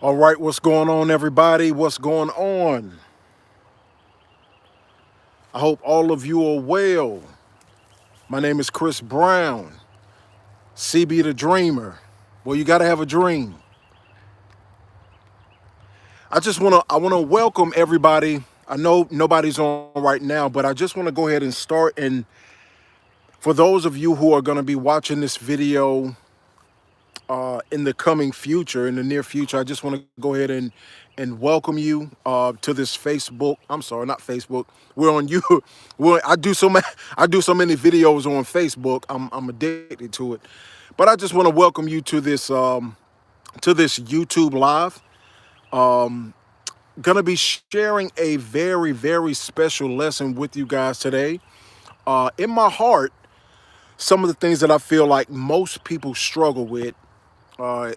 All right, what's going on, everybody? What's going on? I hope all of you are well. My name is Chris Brown, CB the Dreamer. Well, you got to have a dream. I want to welcome everybody. I know nobody's on right now, but I just want to go ahead and start. And for those of you who are going to be watching this video in the coming future, in the near future, I just want to go ahead and welcome you to this Facebook. I'm sorry, not Facebook. We're on you. I do so many videos on Facebook. I'm addicted to it. But I just want to welcome you to this YouTube live. Gonna be sharing a very, very special lesson with you guys today. In my heart, some of the things that I feel like most people struggle with. Uh,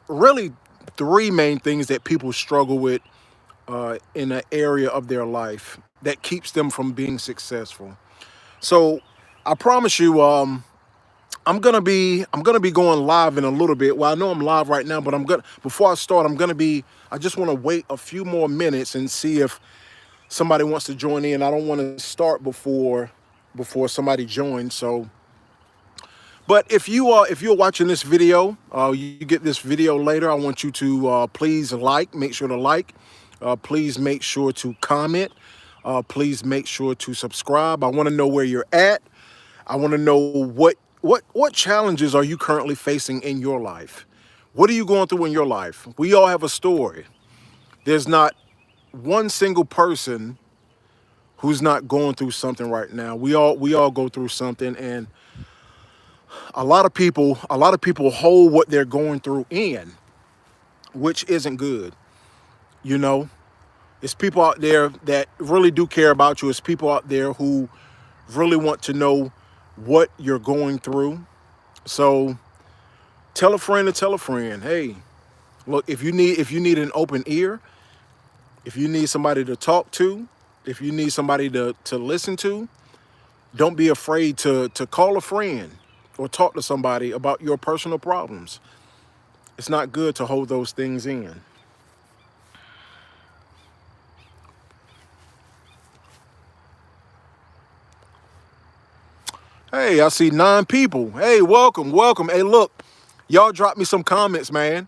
Really, three main things that people struggle with in an area of their life that keeps them from being successful. So I promise you, I'm gonna be going live in a little bit. Well, I know I'm live right now, but I'm gonna before I start, I just want to wait a few more minutes and see if somebody wants to join in. I don't want to start before somebody joins. So, but if you're watching this video, you get this video later. I want you to please make sure to like. Please make sure to comment. Please make sure to subscribe. I want to know where you're at. I want to know what challenges are you currently facing in your life. What are you going through in your life? We all have a story. There's not one single person who's not going through something right now. We all go through something, and a lot of people hold what they're going through in, which isn't good. You know, it's people out there that really do care about you. It's people out there who really want to know what you're going through. So tell a friend to tell a friend, hey, look, if you need an open ear, if you need somebody to talk to, if you need somebody to listen to, don't be afraid to call a friend or talk to somebody about your personal problems. It's not good to hold those things in. Hey, I see 9 people. Hey, welcome, welcome. Hey, look, y'all drop me some comments, man.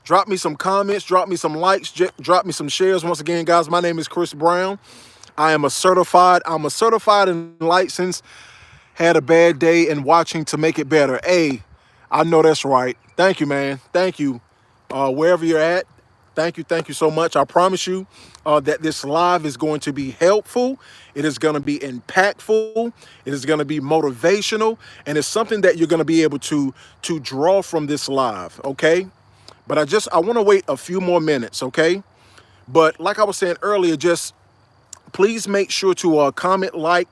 Drop me some comments, drop me some likes, drop me some shares. Once again, guys, my name is Chris Brown. I'm a certified and licensed, had a bad day and watching to make it better. Hey, I know that's right. Thank you, man. Thank you. Wherever you're at, thank you so much. I promise you that this live is going to be helpful. It is going to be impactful. It is going to be motivational, and it's something that you're going to be able to draw from this live. Okay, but I want to wait a few more minutes. Okay, but like I was saying earlier, just please make sure to comment, like,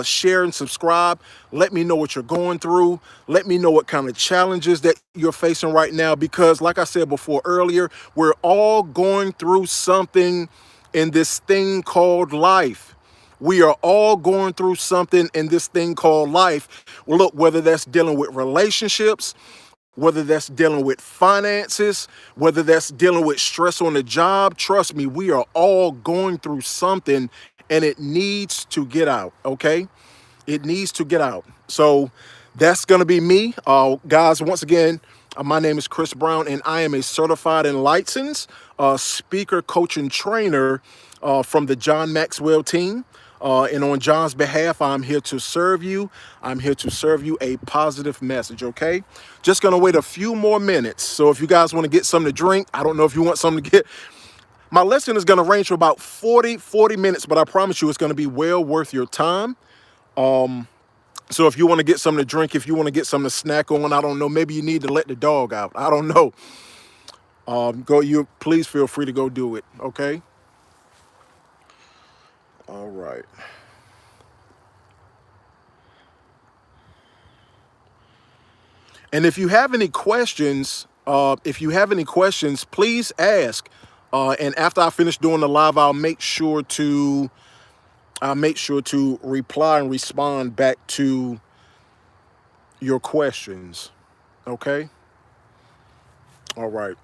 share, and subscribe. Let me know what you're going through. Let me know what kind of challenges that you're facing right now. Because, like I said before earlier, we're all going through something in this thing called life. We are all going through something in this thing called life. Well, look, whether that's dealing with relationships, whether that's dealing with finances, whether that's dealing with stress on the job, trust me, we are all going through something, and it needs to get out, okay? It needs to get out. So that's going to be me. Guys, once again, my name is Chris Brown, and I am a certified and licensed speaker, coach, and trainer from the John Maxwell team. And on John's behalf, I'm here to serve you. I'm here to serve you a positive message, okay? Just going to wait a few more minutes. So if you guys want to get something to drink, I don't know if you want something to get. My lesson is going to range for about 40 minutes, but I promise you it's going to be well worth your time. So if you want to get something to drink, if you want to get something to snack on, I don't know, maybe you need to let the dog out. I don't know. Please feel free to go do it, okay? All right. And if you have any questions, please ask. And after I finish doing the live, I'll make sure to reply and respond back to your questions. Okay. All right.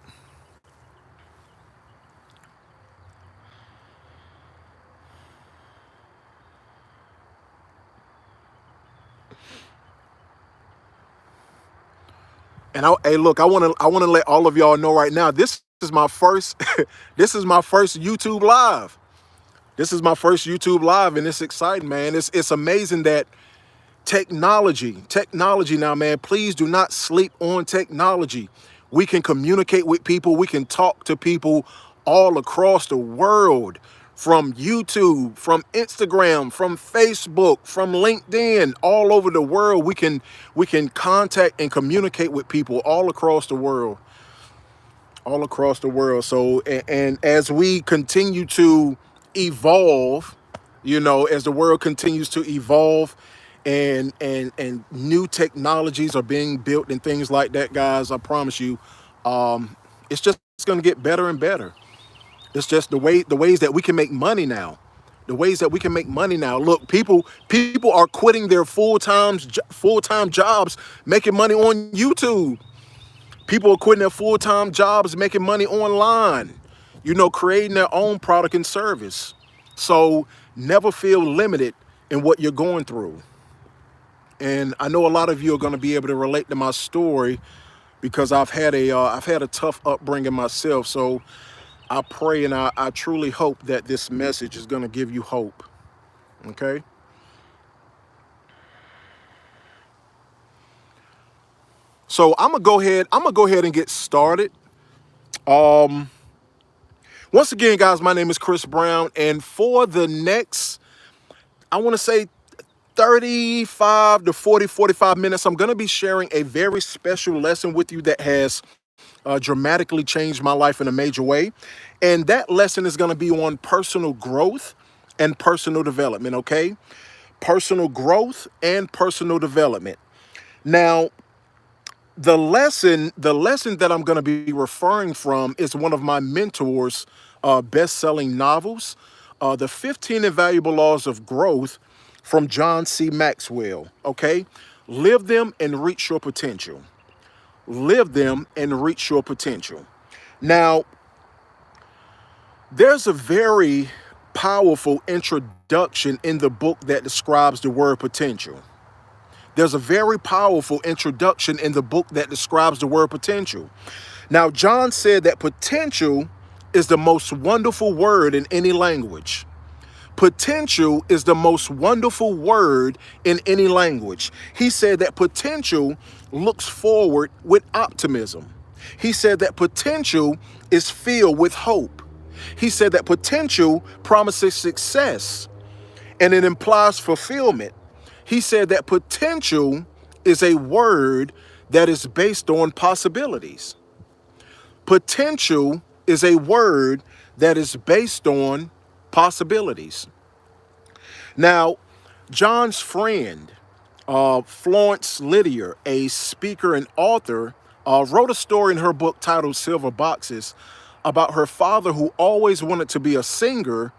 And hey, look, I want to let all of y'all know right now. This is my first. This is my first YouTube live. This is my first YouTube live, and it's exciting, man. It's amazing that technology now, man. Please do not sleep on technology. We can communicate with people. We can talk to people all across the world, from YouTube, from Instagram, from Facebook, from LinkedIn, all over the world. We can contact and communicate with people all across the world, all across the world. So, and as we continue to evolve, as the world continues to evolve, and new technologies are being built and things like that, guys, I promise you, it's just going to get better and better. It's just the ways that we can make money now. The ways that we can make money now. Look, people are quitting their full-time jobs, making money on YouTube. People are quitting their full-time jobs, making money online, creating their own product and service. So never feel limited in what you're going through. And I know a lot of you are going to be able to relate to my story, because I've had a tough upbringing myself. So I pray and I truly hope that this message is going to give you hope. Okay. So I'm gonna go ahead and get started. Once again, guys, my name is Chris Brown, and for the next, I want to say 35 to 45 minutes, I'm going to be sharing a very special lesson with you that has dramatically changed my life in a major way. And that lesson is going to be on personal growth and personal development, okay? Personal growth and personal development. Now, the lesson that I'm going to be referring from is one of my mentors' best-selling novels, The 15 Invaluable Laws of Growth, from John C. Maxwell. Okay, live them and reach your potential. Live them and reach your potential. Now, there's a very powerful introduction in the book that describes the word potential. There's a very powerful introduction in the book that describes the word potential. Now, John said that potential is the most wonderful word in any language. Potential is the most wonderful word in any language. He said that potential looks forward with optimism. He said that potential is filled with hope. He said that potential promises success and it implies fulfillment. He said that potential is a word that is based on possibilities. Potential is a word that is based on possibilities. Now, John's friend, Florence Lydiard, a speaker and author, wrote a story in her book titled Silver Boxes about her father who always wanted to be a singer,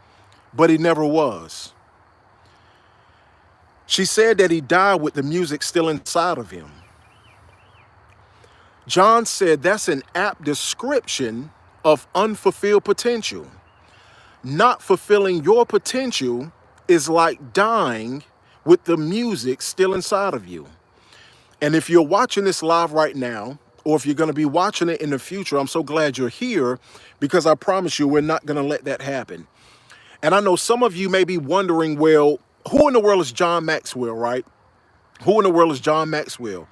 but he never was. She said that he died with the music still inside of him. John said that's an apt description of unfulfilled potential. Not fulfilling your potential is like dying with the music still inside of you. And if you're watching this live right now, or if you're going to be watching it in the future, I'm so glad you're here, because I promise you we're not going to let that happen. And I know some of you may be wondering, well, who in the world is John Maxwell, right? Who in the world is John Maxwell?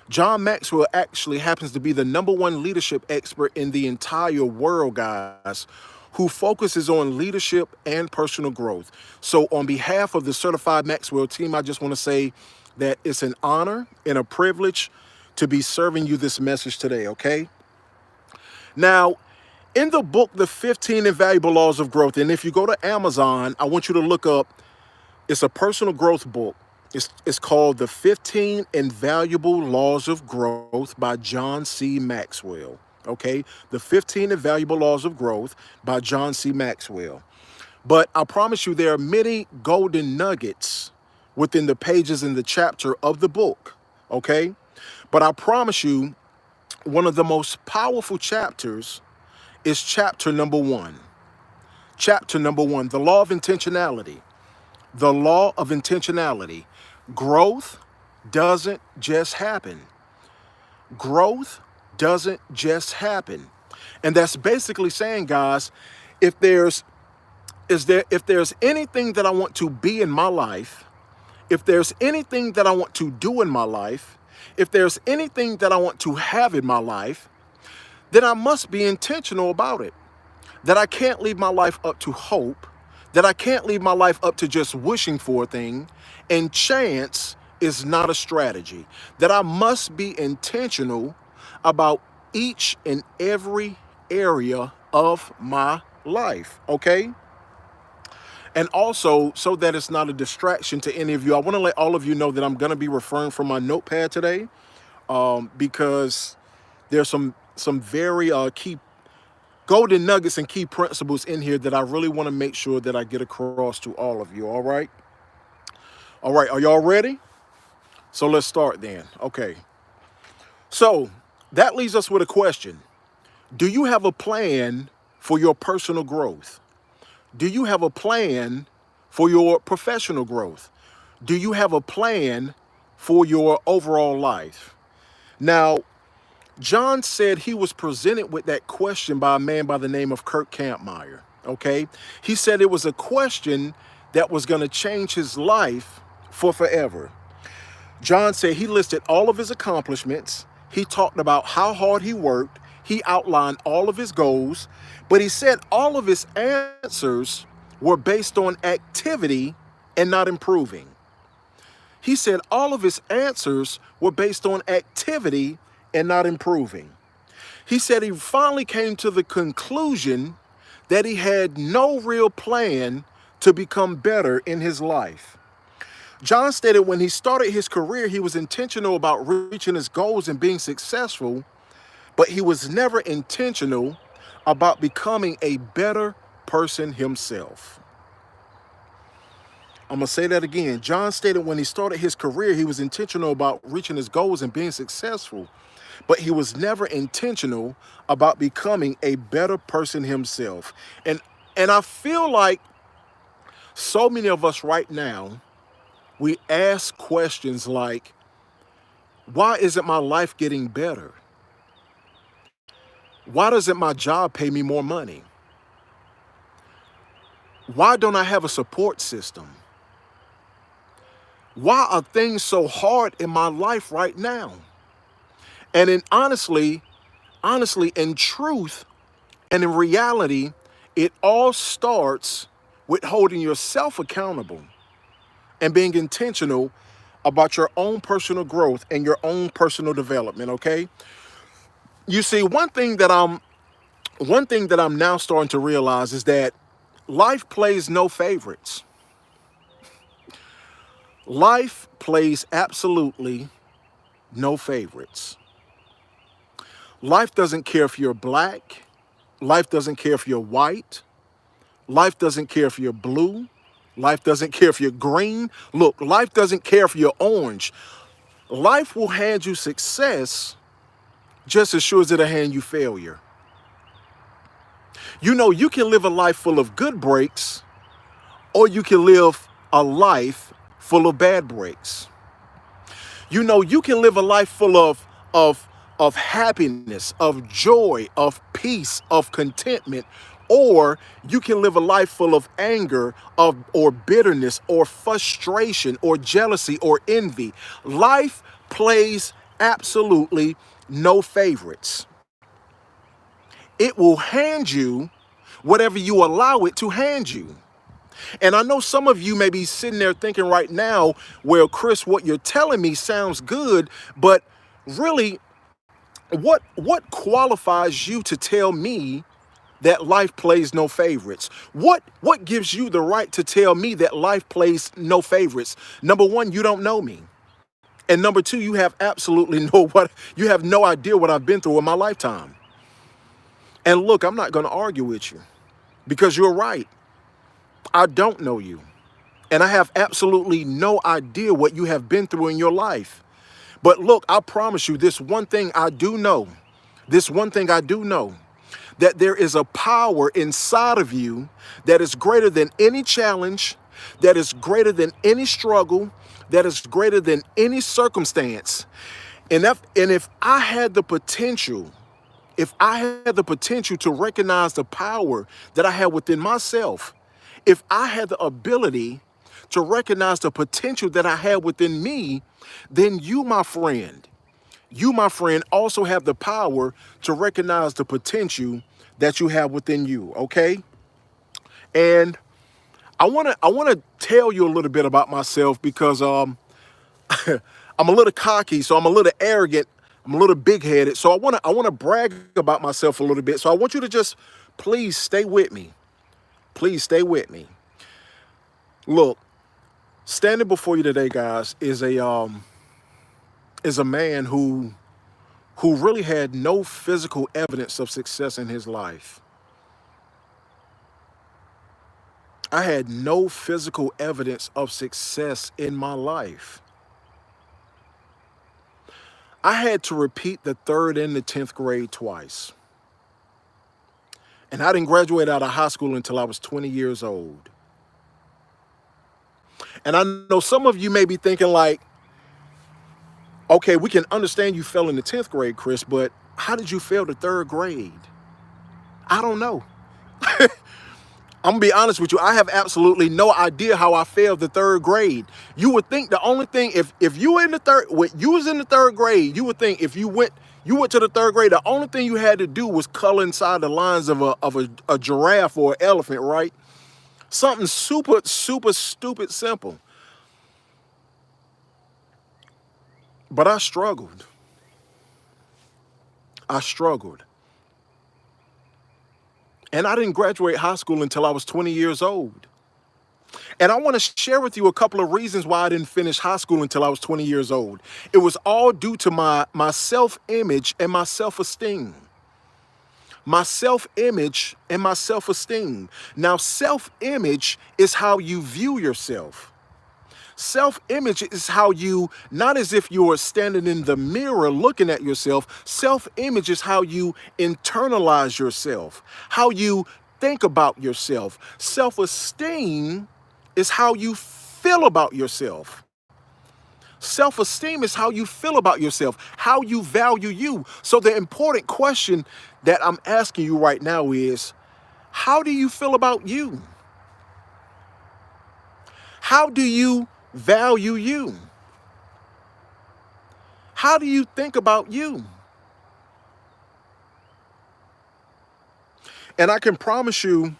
John Maxwell actually happens to be the #1 leadership expert in the entire world, guys, who focuses on leadership and personal growth. So on behalf of the Certified Maxwell team, I just want to say that it's an honor and a privilege to be serving you this message today, okay? Now, in the book, The 15 Invaluable Laws of Growth, and if you go to Amazon, I want you to look up, it's a personal growth book. It's called The 15 Invaluable Laws of Growth by John C. Maxwell. Okay, The 15 Invaluable Laws of Growth by John C. Maxwell. But I promise you there are many golden nuggets within the pages in the chapter of the book. Okay, but I promise you one of the most powerful chapters is chapter #1. Chapter #1, the law of intentionality. The law of intentionality. Growth doesn't just happen. Growth doesn't just happen. And that's basically saying, guys, if there's if there's anything that I want to be in my life, if there's anything that I want to do in my life, if there's anything that I want to have in my life, then I must be intentional about it. That I can't leave my life up to hope, that I can't leave my life up to just wishing for a thing, and chance is not a strategy. That I must be intentional about each and every area of my life, okay? And also, so that it's not a distraction to any of you, I want to let all of you know that I'm going to be referring from my notepad today, because there's some very key golden nuggets and key principles in here that I really want to make sure that I get across to all of you. All right. All right. Are y'all ready? So let's start then. Okay. So that leaves us with a question. Do you have a plan for your personal growth? Do you have a plan for your professional growth? Do you have a plan for your overall life? Now, John said he was presented with that question by a man by the name of Kurt Campmeyer, okay? He said it was a question that was going to change his life for forever. John said he listed all of his accomplishments. He talked about how hard he worked. He outlined all of his goals, but he said all of his answers were based on activity and not improving. He said all of his answers were based on activity and not improving. He said he finally came to the conclusion that he had no real plan to become better in his life. John stated when he started his career, he was intentional about reaching his goals and being successful, but he was never intentional about becoming a better person himself. I'm going to say that again. John stated when he started his career, he was intentional about reaching his goals and being successful, but he was never intentional about becoming a better person himself. And I feel like so many of us right now, we ask questions like, why isn't my life getting better? Why doesn't my job pay me more money? Why don't I have a support system? Why are things so hard in my life right now? And honestly, in truth and in reality, it all starts with holding yourself accountable and being intentional about your own personal growth and your own personal development, okay? You see, one thing that I'm now starting to realize is that life plays no favorites. Life plays absolutely no favorites. Life doesn't care if you're black. Life doesn't care if you're white. Life doesn't care if you're blue. Life doesn't care if you're green. Look, life doesn't care if you're orange. Life will hand you success just as sure as it'll hand you failure. You know, you can live a life full of good breaks, or you can live a life full of bad breaks. You know, you can live a life full of happiness, of joy, of peace, of contentment, or you can live a life full of anger, or bitterness, or frustration, or jealousy, or envy. Life plays absolutely no favorites. It will hand you whatever you allow it to hand you. And I know some of you may be sitting there thinking right now, well, Chris, what you're telling me sounds good, but really, what qualifies you to tell me that life plays no favorites? What gives you the right to tell me that life plays no favorites? Number one, you don't know me. And number two, you have you have no idea what I've been through in my lifetime. And look, I'm not going to argue with you because you're right. I don't know you. And I have absolutely no idea what you have been through in your life. But look, I promise you this one thing I do know, that there is a power inside of you that is greater than any challenge, that is greater than any struggle, that is greater than any circumstance. And if I had the potential, if I had the potential to recognize the power that I had within myself, if I had the ability to recognize the potential that I had within me, then you, my friend, also have the power to recognize the potential that you have within you, okay? And I wanna tell you a little bit about myself because I'm a little cocky, so I'm a little arrogant, I'm a little big-headed. So I wanna brag about myself a little bit. So I want you to just please stay with me. Please stay with me. Look, standing before you today, guys, is a man who really had no physical evidence of success in his life. I had no physical evidence of success in my life. I had to repeat the third and the 10th grade twice. And I didn't graduate out of high school until I was 20 years old. And I know some of you may be thinking like, okay, we can understand you fell in the 10th grade, Chris, but how did you fail the third grade? I don't know. I'm gonna be honest with you. I have absolutely no idea how I failed the third grade. You would think the only thing, if you were in the third, when you was in the third grade, you would think if you went to the third grade, the only thing you had to do was color inside the lines of a giraffe or an elephant, right? Something super, super stupid simple. But I struggled. I struggled. And I didn't graduate high school until I was 20 years old. And I want to share with you a couple of reasons why I didn't finish high school until I was 20 years old. It was all due to my self-image and my self-esteem. My self-image and my self-esteem. Now, self-image is how you view yourself. Self-image is how you, not as if you are standing in the mirror looking at yourself. Self-image is how you internalize yourself, how you think about yourself. Self-esteem is how you feel about yourself. Self-esteem is how you feel about yourself, how you value you. So the important question that I'm asking you right now is, how do you feel about you? How do you value you? How do you think about you? And I can promise you,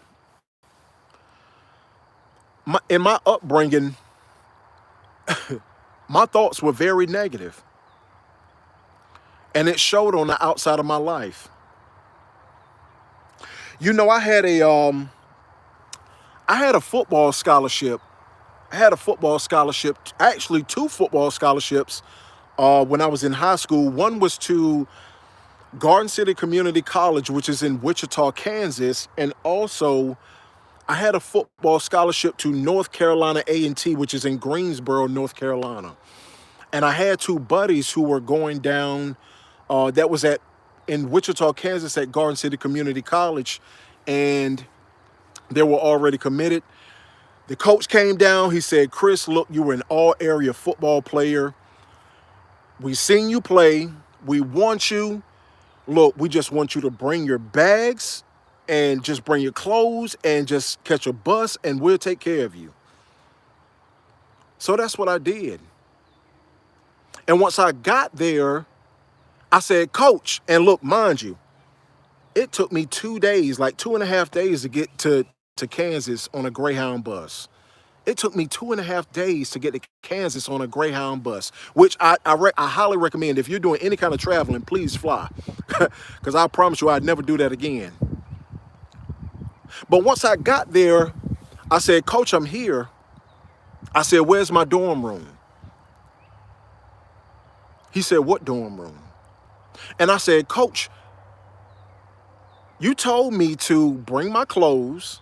in my upbringing, my thoughts were very negative, and it showed on the outside of my life. You know, I had a football scholarship. I had a football scholarship, actually two football scholarships when I was in high school. One was to Garden City Community College, which is in Wichita, Kansas, and also I had a football scholarship to North Carolina A&T, which is in Greensboro, North Carolina. And I had two buddies who were going down, that was in Wichita, Kansas at Garden City Community College, and they were already committed. The coach came down, he said, Chris, look, you were an all-area football player. We seen you play. We want you. Look, we just want you to bring your bags and just bring your clothes and just catch a bus and we'll take care of you. So that's what I did. And once I got there, I said, Coach, and look, mind you, it took me 2 days, like 2.5 days to get to Kansas on a Greyhound bus. It took me 2.5 days to get to Kansas on a Greyhound bus, which I highly recommend. If you're doing any kind of traveling, please fly, because I promise you I'd never do that again. But once I got there, I said, Coach, I'm here. I said, where's my dorm room? He said, what dorm room? And I said, Coach, you told me to bring my clothes,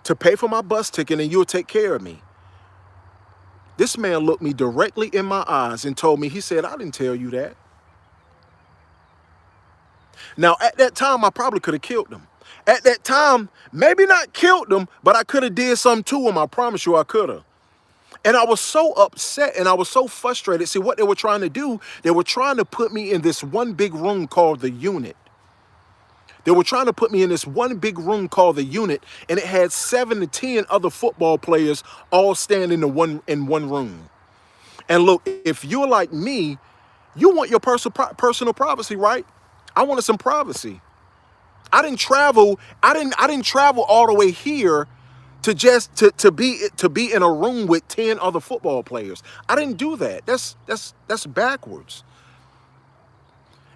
to pay for my bus ticket, and you'll take care of me. This man looked me directly in my eyes and told me, he said, I didn't tell you that. Now, at that time, I probably could have killed him. At that time, maybe not killed him, but I could have did something to him. I promise you I could have. And I was so upset and I was so frustrated. See, what they were trying to do, they were trying to put me in this one big room called the unit. They were trying to put me in this one big room called the unit, and it had 7 to 10 other football players all standing in one room. And look, if you're like me, you want your personal privacy, right? I wanted some privacy. I didn't travel. I didn't travel all the way here to just to be in a room with 10 other football players. I didn't do that. That's backwards.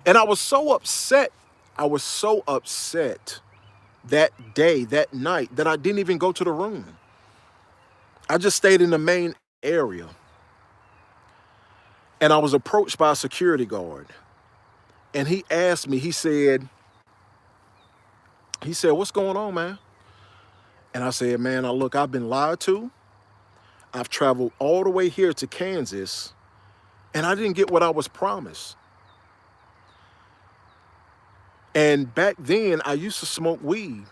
And I was so upset. I was so upset that day, that night, that I didn't even go to the room. I just stayed in the main area. And I was approached by a security guard. And he asked me, he said, "What's going on, man?" And I said, "Man, look, I've been lied to. I've traveled all the way here to Kansas, and I didn't get what I was promised. And back then, I used to smoke weed.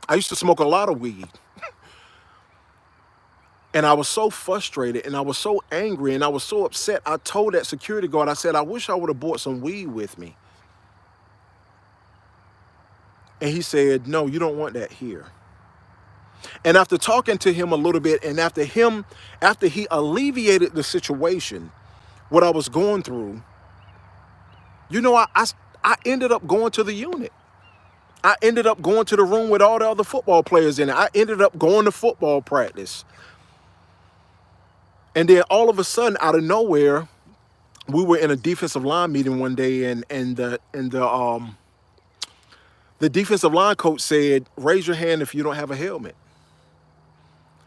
I used to smoke a lot of weed. And I was so frustrated and I was so angry and I was so upset. I told that security guard, I said, I wish I would have brought some weed with me." And he said, "No, you don't want that here." And after talking to him a little bit and after he alleviated the situation, what I was going through, I ended up going to the unit. I ended up going to the room with all the other football players in it. I ended up going to football practice. And then all of a sudden, out of nowhere, we were in a defensive line meeting one day, and the defensive line coach said, "Raise your hand if you don't have a helmet."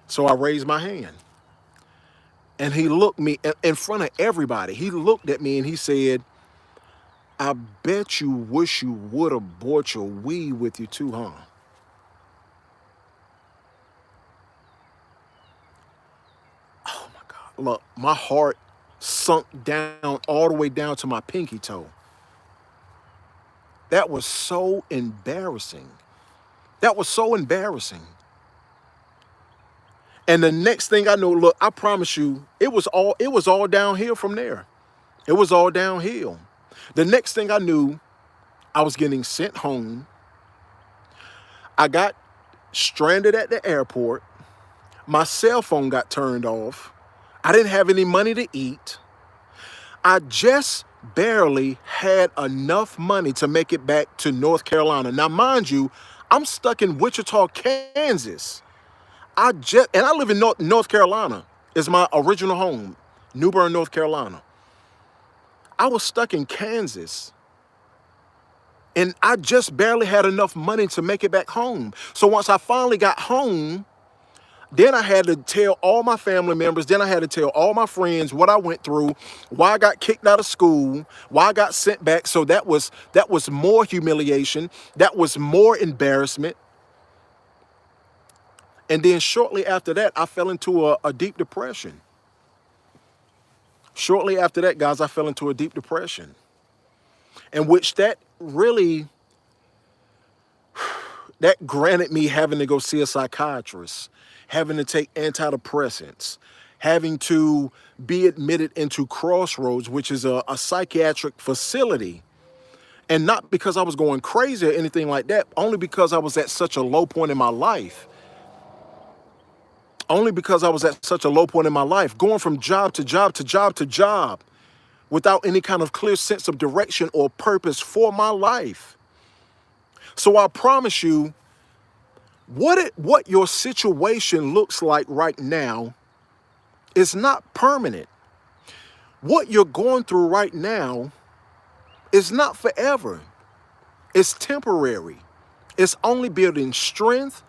So I raised my hand. And he looked me in front of everybody. He looked at me and he said, "I bet you wish you would have brought your weed with you too, huh?" Oh my God. Look, my heart sunk down all the way down to my pinky toe. That was so embarrassing. That was so embarrassing. And the next thing I know, look, I promise you, it was all downhill from there. It was all downhill. The next thing I knew, I was getting sent home. I got stranded at the airport. My cell phone got turned off. I didn't have any money to eat. I just barely had enough money to make it back to North Carolina. Now, mind you, I'm stuck in Wichita, Kansas. And I live in North Carolina. It's my original home, New Bern, North Carolina. I was stuck in Kansas. And I just barely had enough money to make it back home. So once I finally got home, then I had to tell all my family members, then I had to tell all my friends what I went through, why I got kicked out of school, why I got sent back. So that was more humiliation. That was more embarrassment. And then shortly after that, I fell into a deep depression. Shortly after that, guys, I fell into a deep depression. In which that granted me having to go see a psychiatrist, having to take antidepressants, having to be admitted into Crossroads, which is a psychiatric facility. And not because I was going crazy or anything like that, only because I was at such a low point in my life. Only because I was at such a low point in my life, going from job to job to job to job without any kind of clear sense of direction or purpose for my life. So I promise you, what your situation looks like right now is not permanent. What you're going through right now is not forever. It's temporary. It's only building strength.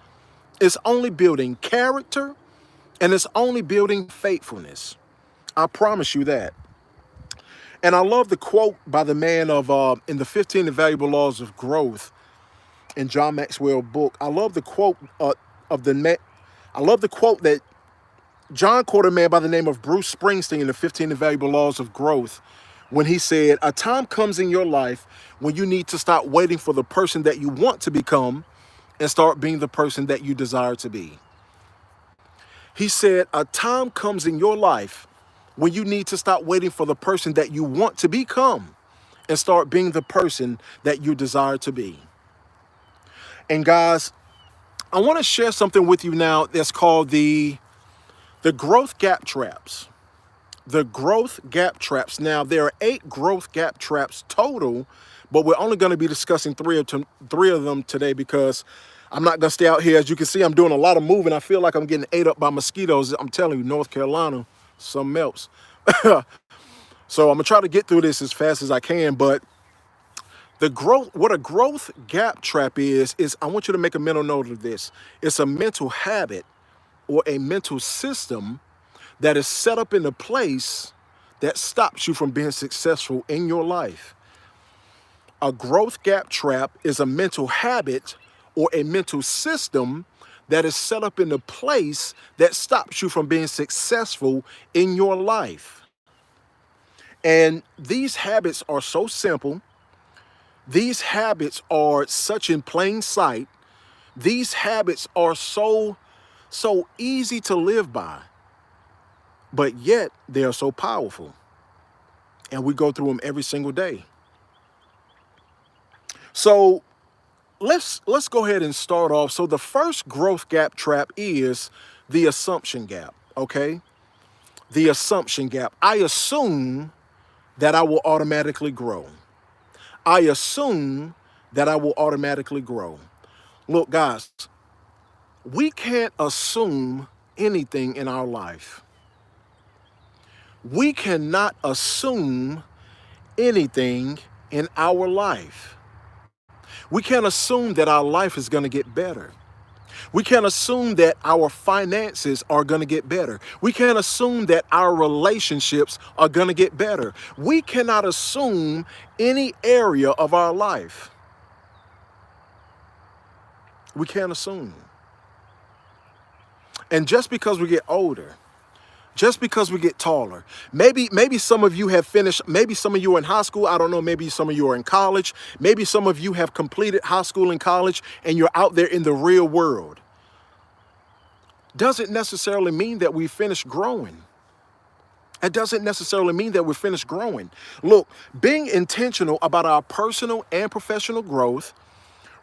It's only building character. And it's only building faithfulness. I promise you that. And I love the quote by the man in the 15 Invaluable Laws of Growth in John Maxwell book. I love the quote that John quoted a man by the name of Bruce Springsteen in the 15 Invaluable Laws of Growth when he said, "A time comes in your life when you need to stop waiting for the person that you want to become and start being the person that you desire to be." He said, a time comes in your life when you need to stop waiting for the person that you want to become and start being the person that you desire to be. And guys, I want to share something with you now that's called the growth gap traps. The growth gap traps. Now, there are 8 growth gap traps total, but we're only going to be discussing three of them today because I'm not going to stay out here. As you can see, I'm doing a lot of moving. I feel like I'm getting ate up by mosquitoes. I'm telling you, North Carolina, something else. So I'm going to try to get through this as fast as I can. But what a growth gap trap is I want you to make a mental note of this. It's a mental habit or a mental system that is set up in a place that stops you from being successful in your life. A growth gap trap is a mental habit or a mental system that is set up in a place that stops you from being successful in your life. And these habits are so simple. These habits are such in plain sight. These habits are so easy to live by, but yet they are so powerful. And we go through them every single day. So let's go ahead and start off. So the first growth gap trap is the assumption gap, okay? The assumption gap. I assume that I will automatically grow. I assume that I will automatically grow. Look, guys, we can't assume anything in our life. We cannot assume anything in our life. We can't assume that our life is going to get better. We can't assume that our finances are going to get better. We can't assume that our relationships are going to get better. We cannot assume any area of our life. We can't assume. And just because we get older, just because we get taller, maybe some of you have finished, maybe some of you are in high school, I don't know, maybe some of you are in college, maybe some of you have completed high school and college and you're out there in the real world. Doesn't necessarily mean that we finished growing. It doesn't necessarily mean that we're finished growing. Look, being intentional about our personal and professional growth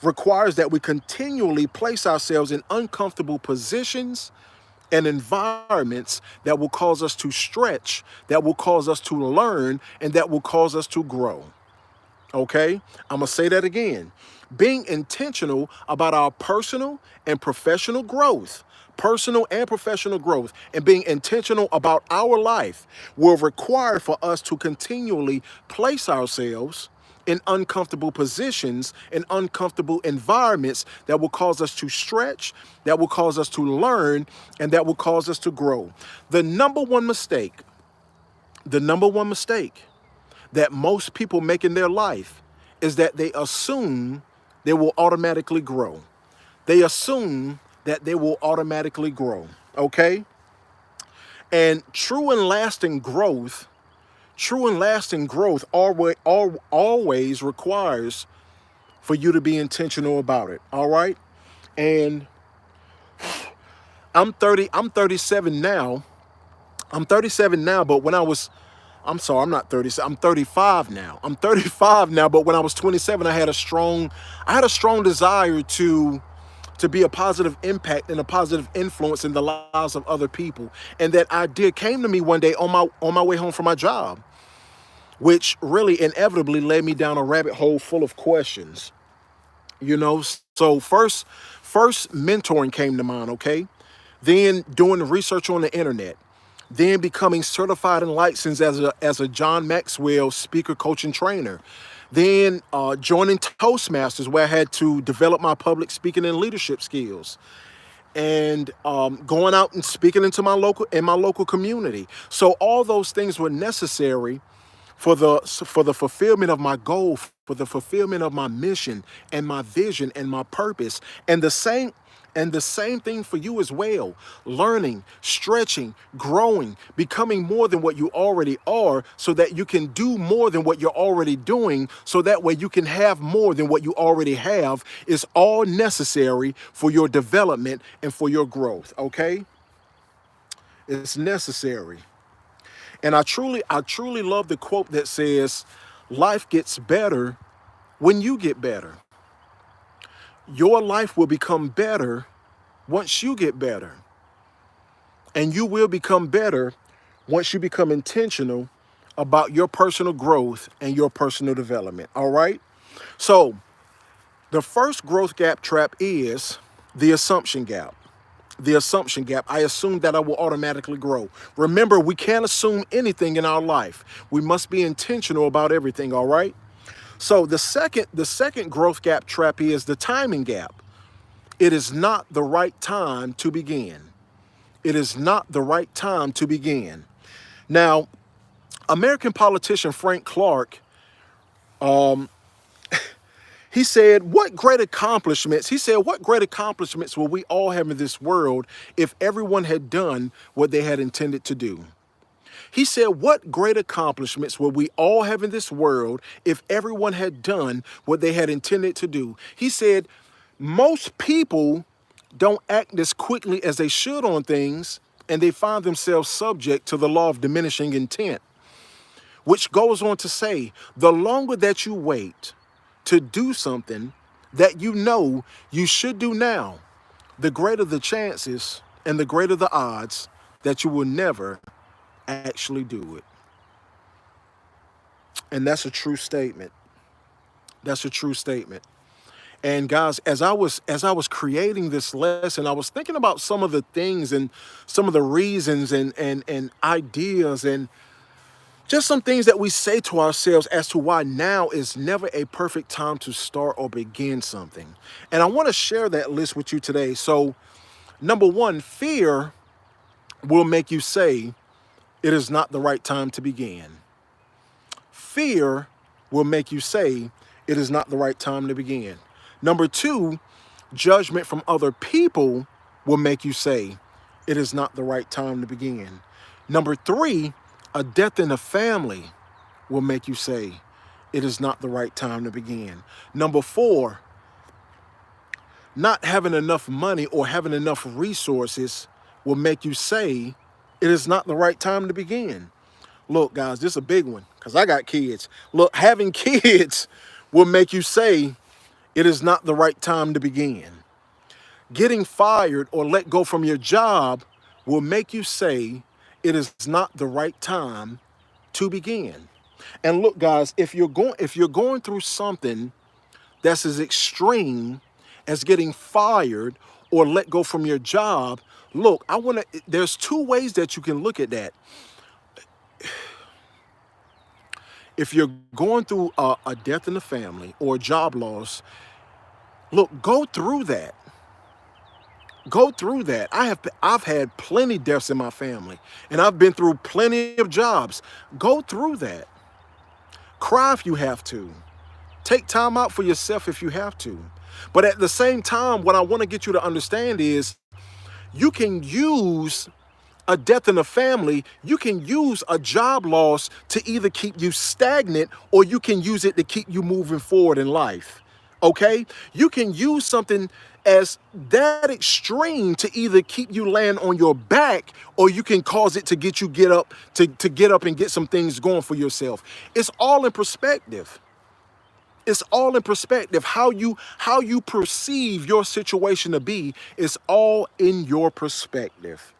requires that we continually place ourselves in uncomfortable positions and environments that will cause us to stretch, that will cause us to learn, and that will cause us to grow. Okay? I'm going to say that again. Being intentional about our personal and professional growth, and being intentional about our life will require for us to continually place ourselves in uncomfortable positions, in uncomfortable environments that will cause us to stretch, that will cause us to learn, and that will cause us to grow. The number one mistake that most people make in their life is that they assume they will automatically grow. They assume that they will automatically grow, okay? And true and lasting growth always requires for you to be intentional about it, all right? And I'm 37 now, but when I was, I'm sorry, I'm not 37, I'm 35 now. I'm 35 now, but when I was 27, I had a strong desire to be a positive impact and a positive influence in the lives of other people. And that idea came to me one day on my way home from my job, which really inevitably led me down a rabbit hole full of questions. You know, so first mentoring came to mind, okay? Then doing the research on the internet. Then becoming certified and licensed as a John Maxwell speaker, coach, and trainer. Then joining Toastmasters, where I had to develop my public speaking and leadership skills, and going out and speaking into my local community. So all those things were necessary for the fulfillment of my goal, for the fulfillment of my mission and my vision and my purpose. And the same thing for you as well. Learning, stretching, growing, becoming more than what you already are so that you can do more than what you're already doing, so that way you can have more than what you already have, is all necessary for your development and for your growth, okay? It's necessary. And I truly love the quote that says, life gets better when you get better. Your life will become better once you get better. And you will become better once you become intentional about your personal growth and your personal development. All right? So, the first growth gap trap is the assumption gap. The assumption gap. I assume that I will automatically grow. Remember, we can't assume anything in our life. We must be intentional about everything, all right? So the second growth gap trap is the timing gap. It is not the right time to begin. It is not the right time to begin. Now, American politician Frank Clark, he said, what great accomplishments will we all have in this world if everyone had done what they had intended to do? He said, what great accomplishments will we all have in this world if everyone had done what they had intended to do? He said, most people don't act as quickly as they should on things, and they find themselves subject to the law of diminishing intent, which goes on to say, the longer that you wait to do something that you know you should do now, the greater the chances and the greater the odds that you will never actually do it. And that's a true statement. That's a true statement. And guys, as I was creating this lesson, I was thinking about some of the things and some of the reasons and ideas and just some things that we say to ourselves as to why now is never a perfect time to start or begin something. And I want to share that list with you today. So, number one, fear will make you say it is not the right time to begin. Fear will make you say it is not the right time to begin. Number two, judgment from other people will make you say it is not the right time to begin. Number three, a death in the family will make you say it is not the right time to begin. Number four, not having enough money or having enough resources will make you say it is not the right time to begin. Look, guys, this is a big one because I got kids. Look, having kids will make you say it is not the right time to begin. Getting fired or let go from your job will make you say it is not the right time to begin. And look, guys, if you're going through something that's as extreme as getting fired or let go from your job, look, there's two ways that you can look at that. If you're going through a death in the family or a job loss, look, go through that. Go through that. I've had plenty deaths in my family, and I've been through plenty of jobs. Go through that. Cry if you have to. Take time out for yourself if you have to. But at the same time, what I want to get you to understand is you can use a death in the family, you can use a job loss to either keep you stagnant or you can use it to keep you moving forward in life. Okay? You can use something as that extreme to either keep you laying on your back or you can cause it to get up and get some things going for yourself. It's all in perspective. It's all in perspective. How you perceive your situation to be is all in your perspective.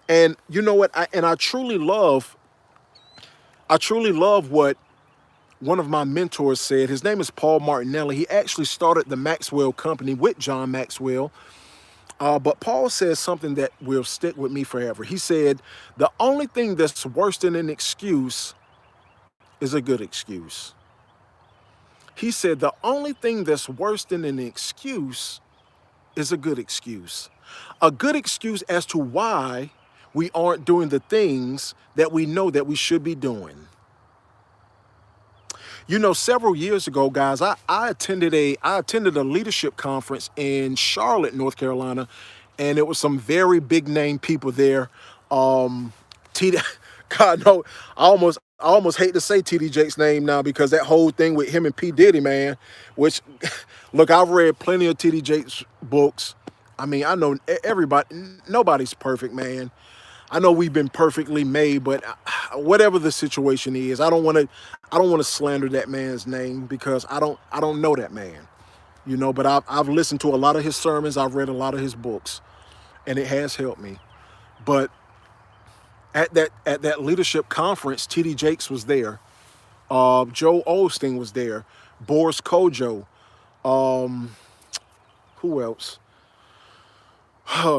And you know what? I truly love what one of my mentors said. His name is Paul Martinelli. He actually started the Maxwell company with John Maxwell. But Paul says something that will stick with me forever. He said, the only thing that's worse than an excuse is a good excuse. He said, the only thing that's worse than an excuse is a good excuse. A good excuse as to why we aren't doing the things that we know that we should be doing. You know, several years ago, guys, I attended a leadership conference in Charlotte, North Carolina, and it was some very big name people there. T God no, I almost hate to say TD Jake's name now because that whole thing with him and P. Diddy, man, which look, I've read plenty of TD Jake's books. I mean, I know everybody, nobody's perfect, man. I know we've been perfectly made, but whatever the situation is, I don't want to slander that man's name because I don't know that man, you know. But I've listened to a lot of his sermons, I've read a lot of his books, and it has helped me. But at that leadership conference, T.D. Jakes was there, Joe Osteen was there, Boris Kojo, who else?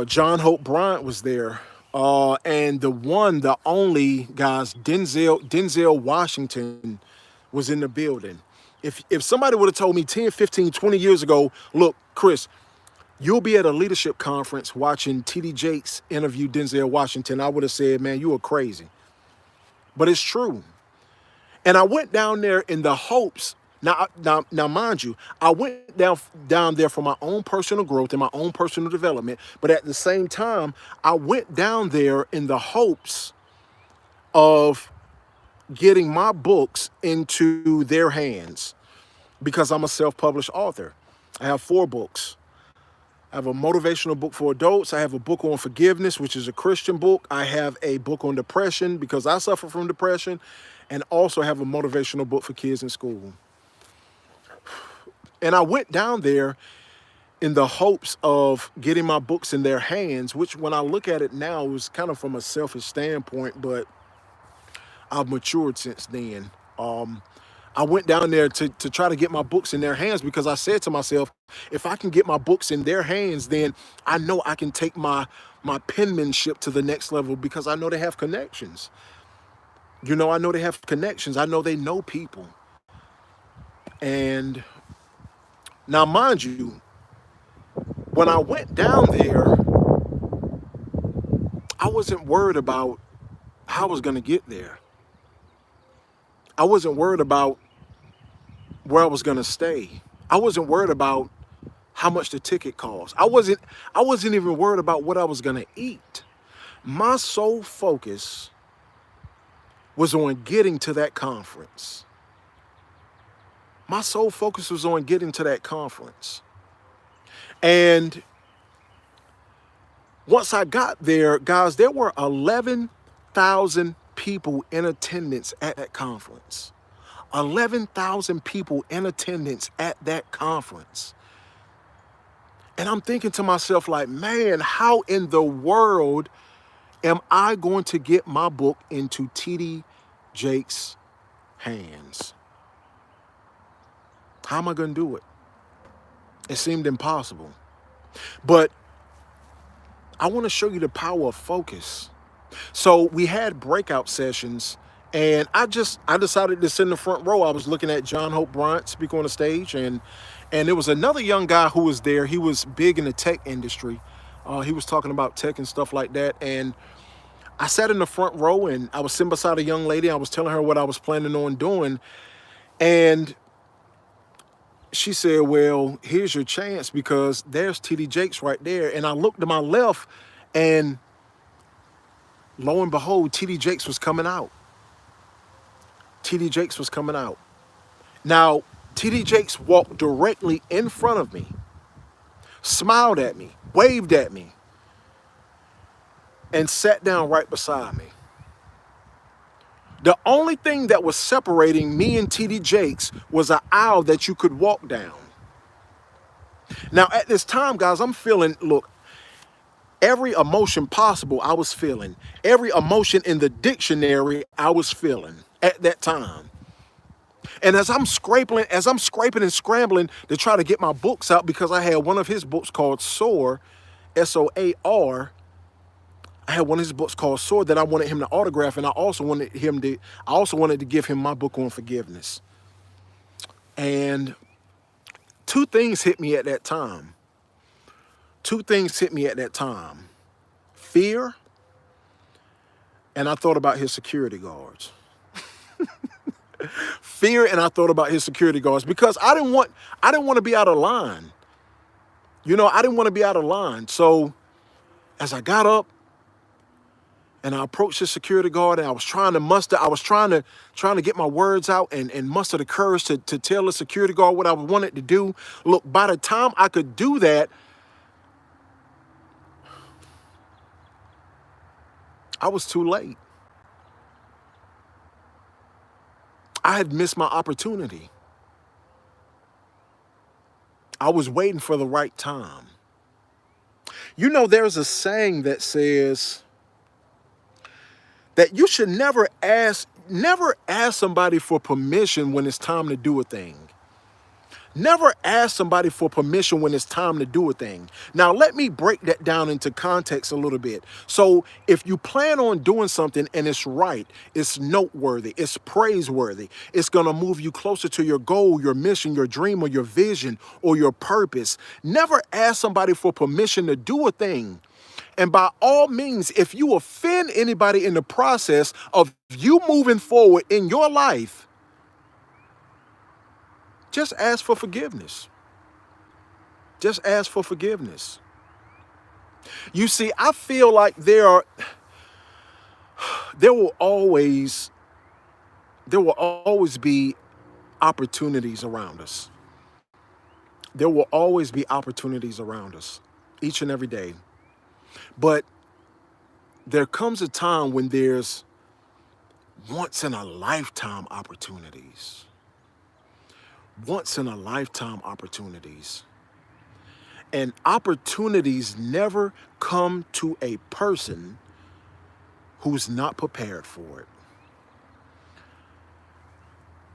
John Hope Bryant was there. And the only, guys, Denzel Washington was in the building. If somebody would have told me 10, 15, 20 years ago, look, Chris, you'll be at a leadership conference watching T.D. Jakes interview Denzel Washington, I would have said, man, you are crazy. But it's true. And I went down there in the hopes. Now, mind you, I went down there for my own personal growth and my own personal development. But at the same time, I went down there in the hopes of getting my books into their hands because I'm a self-published author. I have 4 books. I have a motivational book for adults. I have a book on forgiveness, which is a Christian book. I have a book on depression because I suffer from depression, and also have a motivational book for kids in school. And I went down there in the hopes of getting my books in their hands, which when I look at it now, it was kind of from a selfish standpoint, but I've matured since then. I went down there to try to get my books in their hands because I said to myself, if I can get my books in their hands, then I know I can take my penmanship to the next level because I know they have connections. You know, I know they have connections. I know they know people. And now, mind you, when I went down there, I wasn't worried about how I was going to get there. I wasn't worried about where I was going to stay. I wasn't worried about how much the ticket cost. I wasn't even worried about what I was going to eat. My sole focus was on getting to that conference. My sole focus was on getting to that conference. And once I got there, guys, there were 11,000 people in attendance at that conference. 11,000 people in attendance at that conference. And I'm thinking to myself, like, man, how in the world am I going to get my book into T.D. Jakes' hands? How am I going to do it? It seemed impossible. But I want to show you the power of focus. So we had breakout sessions, and I decided to sit in the front row. I was looking at John Hope Bryant speak on the stage, and there was another young guy who was there. He was big in the tech industry. He was talking about tech and stuff like that. And I sat in the front row, and I was sitting beside a young lady. I was telling her what I was planning on doing. And she said, well, here's your chance because there's T.D. Jakes right there. And I looked to my left, and lo and behold, T.D. Jakes was coming out. T.D. Jakes was coming out. Now, T.D. Jakes walked directly in front of me, smiled at me, waved at me, and sat down right beside me. The only thing that was separating me and T.D. Jakes was an aisle that you could walk down. Now, at this time, guys, I'm feeling, look, every emotion possible I was feeling. Every emotion in the dictionary I was feeling at that time. And as I'm scraping and scrambling to try to get my books out, because I had one of his books called SOAR, SOAR. I had one of his books called SOAR that I wanted him to autograph, and I also wanted to give him my book on forgiveness. And two things hit me at that time. Fear, and I thought about his security guards. Fear, and I thought about his security guards because I didn't want to be out of line. You know, I didn't want to be out of line. So as I got up and I approached the security guard, and I was trying to get my words out and muster the courage to tell the security guard what I wanted to do. Look, by the time I could do that, I was too late. I had missed my opportunity. I was waiting for the right time. You know, there's a saying that says that you should never ask somebody for permission when it's time to do a thing. Never ask somebody for permission when it's time to do a thing. Now, let me break that down into context a little bit. So, if you plan on doing something and it's right, it's noteworthy, it's praiseworthy, it's going to move you closer to your goal, your mission, your dream, or your vision, or your purpose. Never ask somebody for permission to do a thing. And by all means, if you offend anybody in the process of you moving forward in your life, just ask for forgiveness. Just ask for forgiveness. You see, I feel like there will always be opportunities around us. There will always be opportunities around us each and every day. But there comes a time when there's once in a lifetime opportunities. Once in a lifetime opportunities. And opportunities never come to a person who's not prepared for it.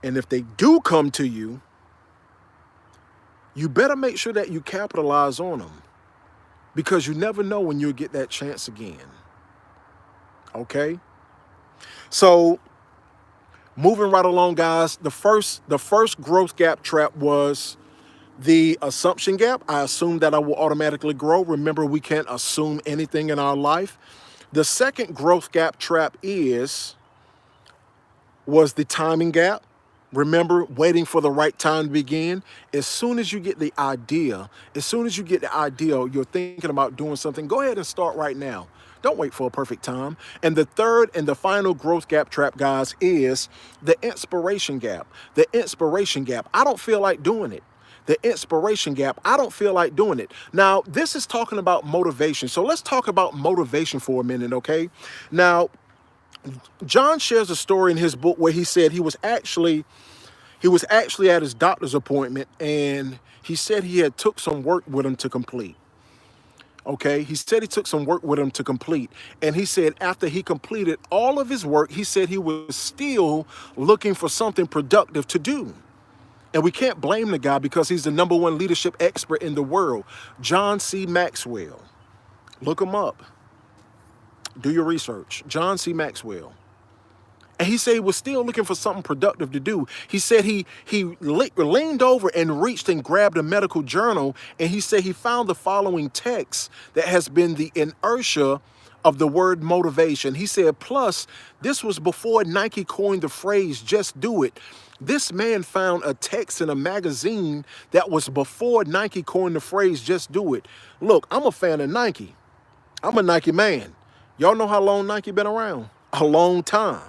And if they do come to you, you better make sure that you capitalize on them, because you never know when you'll get that chance again. Okay? So, moving right along, guys, the first growth gap trap was the assumption gap. I assume that I will automatically grow. Remember, we can't assume anything in our life. The second growth gap trap was the timing gap. Remember, waiting for the right time to begin. As soon as you get the idea, you're thinking about doing something, go ahead and start right now. Don't wait for a perfect time. And the third and the final growth gap trap, guys, is the inspiration gap. The inspiration gap. I don't feel like doing it. The inspiration gap. I don't feel like doing it. Now, this is talking about motivation. So let's talk about motivation for a minute, okay? Now, John shares a story in his book where he said he was actually at his doctor's appointment, and he said he had took some work with him to complete. Okay, he said he took some work with him to complete. And he said after he completed all of his work, he said he was still looking for something productive to do. And we can't blame the guy, because he's the #1 leadership expert in the world, John C. Maxwell. Look him up. Do your research. John C. Maxwell. And he said he was still looking for something productive to do. He said he leaned over and reached and grabbed a medical journal, and he said he found the following text that has been the inertia of the word motivation. He said, plus, this was before Nike coined the phrase, just do it. This man found a text in a magazine that was before Nike coined the phrase, just do it. Look, I'm a fan of Nike. I'm a Nike man. Y'all know how long Nike been around? A long time.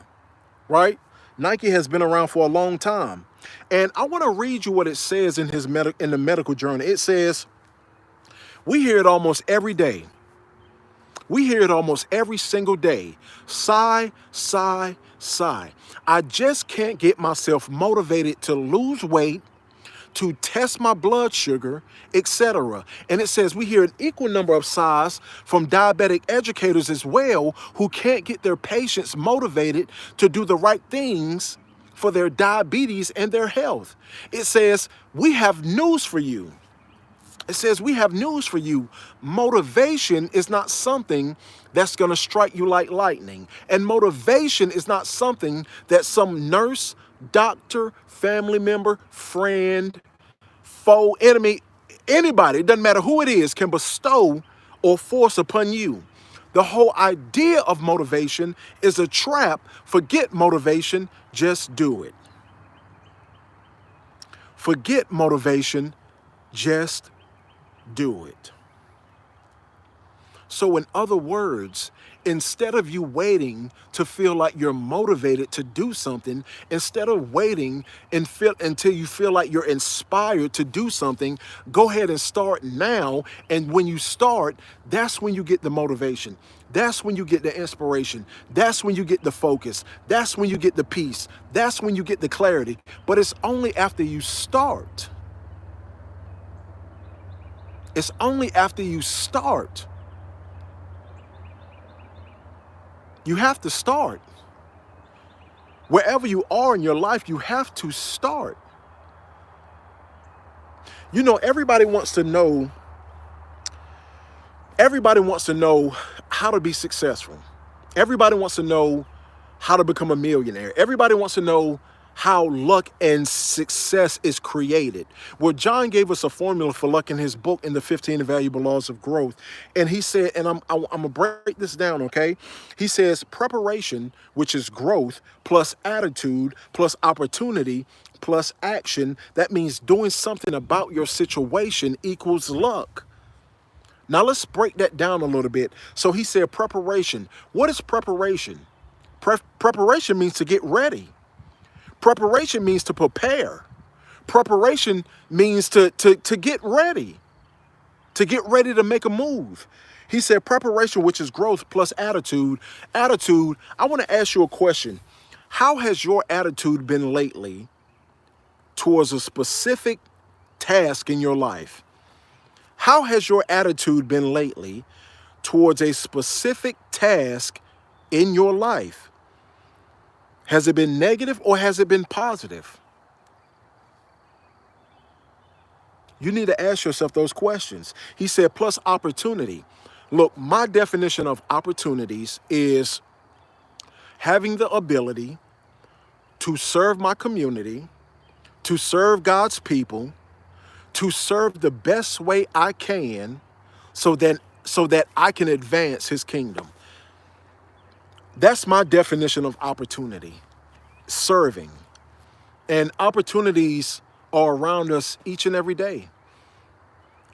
Right? Nike has been around for a long time. And I want to read you what it says in the medical journal. It says, we hear it almost every day. We hear it almost every single day. Sigh, sigh, sigh. I just can't get myself motivated to lose weight, to test my blood sugar, etc. And it says we hear an equal number of sighs from diabetic educators as well, who can't get their patients motivated to do the right things for their diabetes and their health. It says we have news for you. It says we have news for you. Motivation is not something that's going to strike you like lightning. And motivation is not something that some nurse, doctor, family member, friend, foe, enemy, anybody, it doesn't matter who it is, can bestow or force upon you. The whole idea of motivation is a trap. Forget motivation, just do it. Forget motivation, just do it. So in other words, instead of you waiting to feel like you're motivated to do something, instead of waiting and feel until you feel like you're inspired to do something, go ahead and start now. And when you start, that's when you get the motivation. That's when you get the inspiration. That's when you get the focus. That's when you get the peace. That's when you get the clarity. But it's only after you start. It's only after you start. You have to start. Wherever you are in your life, you have to start. You know, everybody wants to know how to be successful. Everybody wants to know how to become a millionaire. Everybody wants to know how luck and success is created. Well, John gave us a formula for luck in his book, in the 15 Invaluable Laws of Growth. And he said, and I'm going to break this down, okay? He says preparation, which is growth, plus attitude, plus opportunity, plus action. That means doing something about your situation equals luck. Now let's break that down a little bit. So he said preparation. What is preparation? Preparation means to get ready. Preparation means to prepare. Preparation means to get ready, to make a move. He said preparation, which is growth, plus attitude. Attitude, I want to ask you a question. How has your attitude been lately towards a specific task in your life? How has your attitude been lately towards a specific task in your life? Has it been negative or has it been positive? You need to ask yourself those questions. He said, plus opportunity. Look, my definition of opportunities is having the ability to serve my community, to serve God's people, to serve the best way I can so that I can advance his kingdom. That's my definition of opportunity, serving. And opportunities are around us each and every day.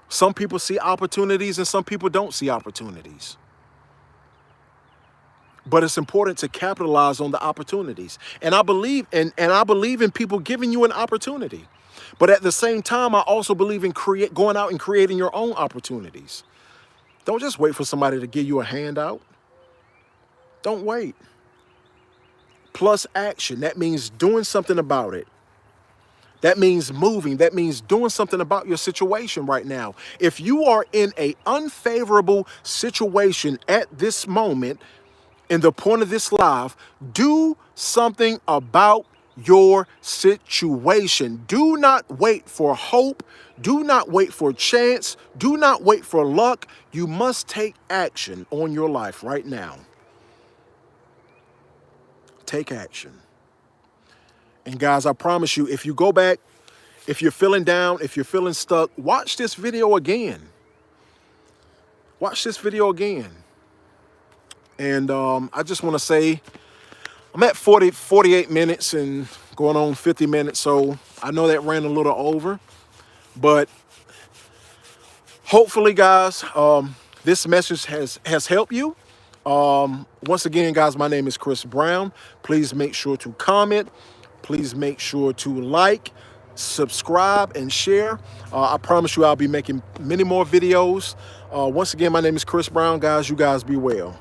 Some people see opportunities and some people don't see opportunities. But it's important to capitalize on the opportunities. And I believe in people giving you an opportunity. But at the same time, I also believe in going out and creating your own opportunities. Don't just wait for somebody to give you a handout. Don't wait. Plus action. That means doing something about it. That means moving. That means doing something about your situation right now. If you are in an unfavorable situation at this moment, in the point of this live, do something about your situation. Do not wait for hope. Do not wait for chance. Do not wait for luck. You must take action on your life right now. Take action. And guys, I promise you, if you go back, if you're feeling down, if you're feeling stuck, watch this video again. Watch this video again. And I just want to say, I'm at 48 minutes and going on 50 minutes. So I know that ran a little over. But hopefully, guys, this message has helped you. Once again, guys, my name is Chris Brown. Please make sure to comment. Please make sure to like, subscribe, and share. I promise you I'll be making many more videos. Once again, my name is Chris Brown. Guys, you guys be well.